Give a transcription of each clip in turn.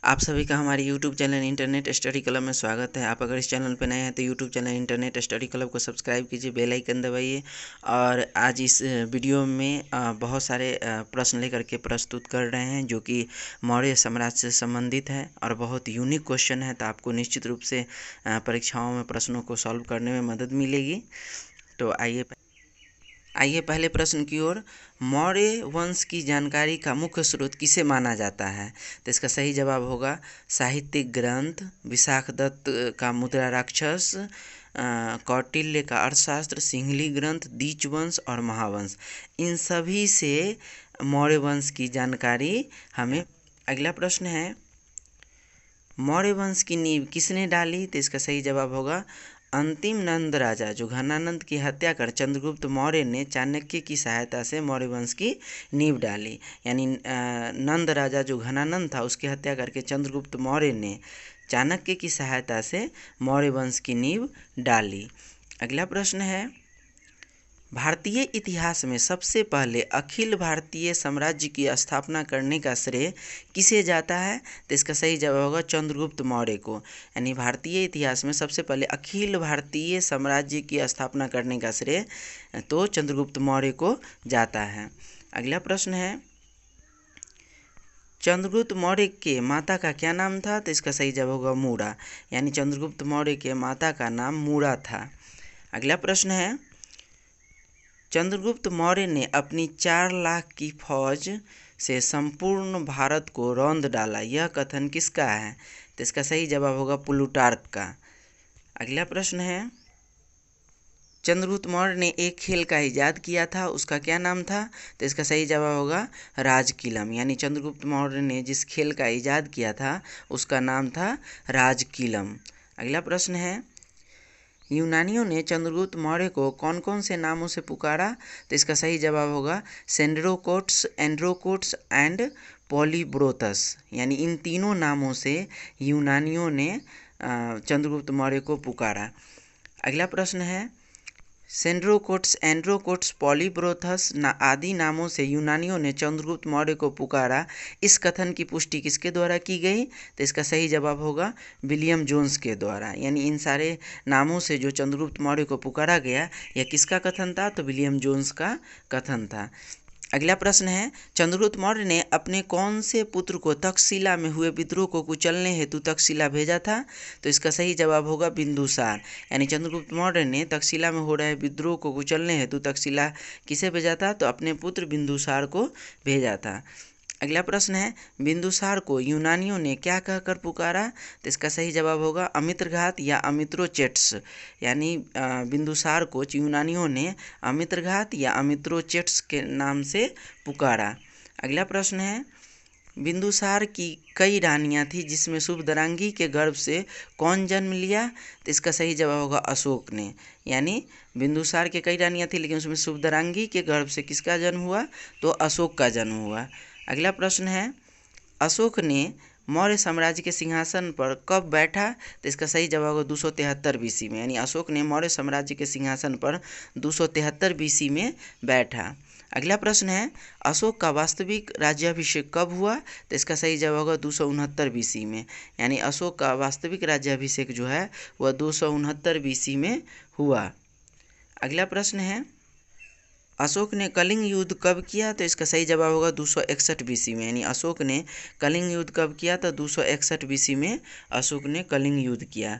आप सभी का हमारे YouTube channel internet study club में स्वागत है। आप अगर इस चैनल पर नए हैं तो YouTube channel internet study club को सब्सक्राइब कीजिए, बेल आइकन दबाइए। और आज इस वीडियो में बहुत सारे प्रश्न लेकर के प्रस्तुत कर रहे हैं जो कि मौर्य साम्राज्य से संबंधित है और बहुत यूनिक क्वेश्चन है, तो आपको निश्चित रूप से परीक्षाओं में प्रश्नों को सॉल्व करने में मदद मिलेगी। तो आइए पहले प्रश्न की ओर। मौर्य वंश की जानकारी का मुख्य स्रोत किसे माना जाता है? तो इसका सही जवाब होगा साहित्यिक ग्रंथ, विशाखदत्त का मुद्रा राक्षस, कौटिल्य का अर्थशास्त्र, सिंहली ग्रंथ, दीचवंश और महावंश। इन सभी से मौर्य वंश की जानकारी हमें। अगला प्रश्न है, मौर्य वंश की नींव किसने डाली? तो इसका सही जवाब होगा अंतिम नंद राजा जो घनानंद की हत्या कर चंद्रगुप्त मौर्य ने चाणक्य की सहायता से मौर्य वंश की नींव डाली। यानी नंद राजा जो घनानंद था उसकी हत्या करके चंद्रगुप्त मौर्य ने चाणक्य की सहायता से मौर्य वंश की नींव डाली। अगला प्रश्न है, भारतीय इतिहास में सबसे पहले अखिल भारतीय साम्राज्य की स्थापना करने का श्रेय किसे जाता है? तो इसका सही जवाब होगा चंद्रगुप्त मौर्य को। यानी भारतीय इतिहास में सबसे पहले अखिल भारतीय साम्राज्य की स्थापना करने का श्रेय तो चंद्रगुप्त मौर्य को जाता है। अगला प्रश्न है, चंद्रगुप्त मौर्य के माता का क्या नाम था? तो इसका सही जवाब होगा मूड़ा। यानी चंद्रगुप्त मौर्य के माता का नाम मूड़ा था। अगला प्रश्न है, चंद्रगुप्त मौर्य ने अपनी 4 लाख की फौज से संपूर्ण भारत को रौंद डाला, यह कथन किसका है? तो इसका सही जवाब होगा प्लूटार्क का। अगला प्रश्न है, चंद्रगुप्त मौर्य ने एक खेल का इजाद किया था, उसका क्या नाम था? तो इसका सही जवाब होगा राजकीलम। यानी चंद्रगुप्त मौर्य ने जिस खेल का इजाद किया था उसका नाम था राजकीलम। अगला प्रश्न है, यूनानियों ने चंद्रगुप्त मौर्य को कौन कौन से नामों से पुकारा? तो इसका सही जवाब होगा सेंड्रोकोट्स, एंड्रोकोट्स एंड पॉलीब्रोतस। यानी इन तीनों नामों से यूनानियों ने चंद्रगुप्त मौर्य को पुकारा। अगला प्रश्न है, सेंड्रोकोट्स, एंड्रोकोट्स, पॉलीब्रोथस आदि नामों से यूनानियों ने चंद्रगुप्त मौर्य को पुकारा, इस कथन की पुष्टि किसके द्वारा की गई? तो इसका सही जवाब होगा विलियम जोन्स के द्वारा। यानी इन सारे नामों से जो चंद्रगुप्त मौर्य को पुकारा गया यह किसका कथन था? तो विलियम जोन्स का कथन था। अगला प्रश्न है, चंद्रगुप्त मौर्य ने अपने कौन से पुत्र को तक्षशिला में हुए विद्रोह को कुचलने हेतु तक्षशिला भेजा था? तो इसका सही जवाब होगा बिंदुसार। यानी चंद्रगुप्त मौर्य ने तक्षशिला में हो रहे विद्रोह को कुचलने हेतु तक्षशिला किसे भेजा था? तो अपने पुत्र बिंदुसार को भेजा था। अगला प्रश्न है, बिंदुसार को यूनानियों ने क्या कहकर पुकारा? तो इसका सही जवाब होगा अमित्रघात या अमित्रोचेट्स। यानी बिंदुसार को यूनानियों ने अमित्रघात या अमित्रोचेट्स के नाम से पुकारा। अगला प्रश्न है, बिंदुसार की कई रानियां थी जिसमें शुभदरांगी के गर्भ से कौन जन्म लिया? तो इसका सही जवाब होगा अशोक ने। यानी बिंदुसार के कई रानियां थी लेकिन उसमें शुभदरांगी के गर्भ से किसका जन्म हुआ? तो अशोक का जन्म हुआ। अगला प्रश्न है, अशोक ने मौर्य साम्राज्य के सिंहासन पर कब बैठा? तो इसका सही जवाब होगा 273 बीसी में। यानी अशोक ने मौर्य साम्राज्य के सिंहासन पर 273 बीसी में बैठा। अगला प्रश्न है, अशोक का वास्तविक राज्याभिषेक कब हुआ? तो इसका सही जवाब होगा 269 बीसी में। यानी अशोक का वास्तविक राज्याभिषेक जो है वह 269 बीसी में हुआ। अगला प्रश्न है, अशोक ने कलिंग युद्ध कब किया? तो इसका सही जवाब होगा 261 बीसी में। यानी अशोक ने कलिंग युद्ध कब किया? तो 261 बीसी में अशोक ने कलिंग युद्ध किया।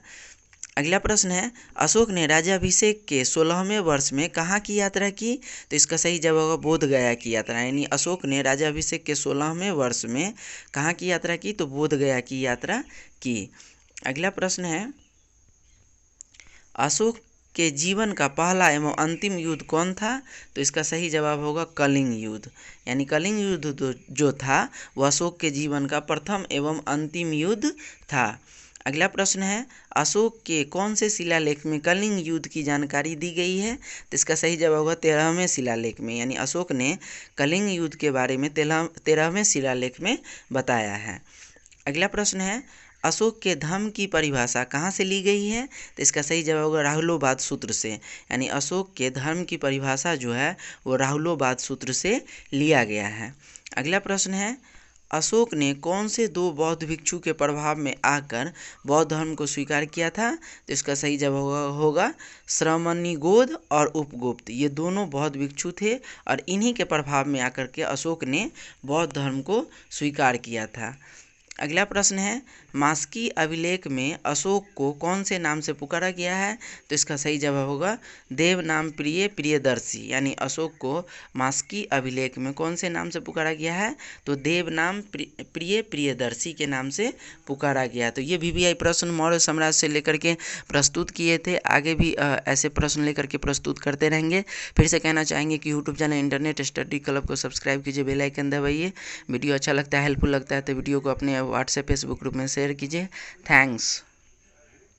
अगला प्रश्न है, अशोक ने राज्याभिषेक के 16वें वर्ष में कहाँ की यात्रा की? तो इसका सही जवाब होगा बोध गया की यात्रा। यानी अशोक ने राज्याभिषेक के 16वें वर्ष में कहाँ की यात्रा की? तो बोध गया की यात्रा की। अगला प्रश्न है, अशोक के जीवन का पहला एवं अंतिम युद्ध कौन था? तो इसका सही जवाब होगा कलिंग युद्ध। यानी कलिंग युद्ध जो था वह अशोक के जीवन का प्रथम एवं अंतिम युद्ध था। अगला प्रश्न है, अशोक के कौन से शिलालेख में कलिंग युद्ध की जानकारी दी गई है? तो इसका सही जवाब होगा 13वें शिलालेख में। यानी अशोक ने कलिंग युद्ध के बारे में 13वें शिलालेख में बताया है। अगला प्रश्न है, अशोक के धर्म की परिभाषा कहाँ से ली गई है? तो इसका सही जवाब होगा राहुलोवाद सूत्र से। यानी अशोक के धर्म की परिभाषा जो है वो राहुलोवाद सूत्र से लिया गया है। अगला प्रश्न है, अशोक ने कौन से दो बौद्ध भिक्षु के प्रभाव में आकर बौद्ध धर्म को स्वीकार किया था? तो इसका सही जवाब होगा श्रमणिगोध और उपगुप्त। ये दोनों बौद्ध भिक्षु थे और इन्हीं के प्रभाव में आकर के अशोक ने बौद्ध धर्म को स्वीकार किया था। अगला प्रश्न है, मास्की अभिलेख में अशोक को कौन से नाम से पुकारा गया है? तो इसका सही जवाब होगा देव नाम प्रिय प्रियदर्शी। यानी अशोक को मास्की अभिलेख में कौन से नाम से पुकारा गया है? तो देव नाम प्रिय प्रियदर्शी के नाम से पुकारा गया। तो ये VVI प्रश्न मौर्य साम्राज्य से लेकर के प्रस्तुत किए थे। आगे भी ऐसे प्रश्न लेकर के प्रस्तुत करते रहेंगे। फिर से कहना चाहेंगे कि YouTube channel internet study club को सब्सक्राइब कीजिए, बेल आइकन दबाइए। वीडियो अच्छा लगता है, हेल्पफुल लगता है तो वीडियो को अपने व्हाट्सएप फेसबुक ग्रुप में शेयर कीजिए। थैंक्स।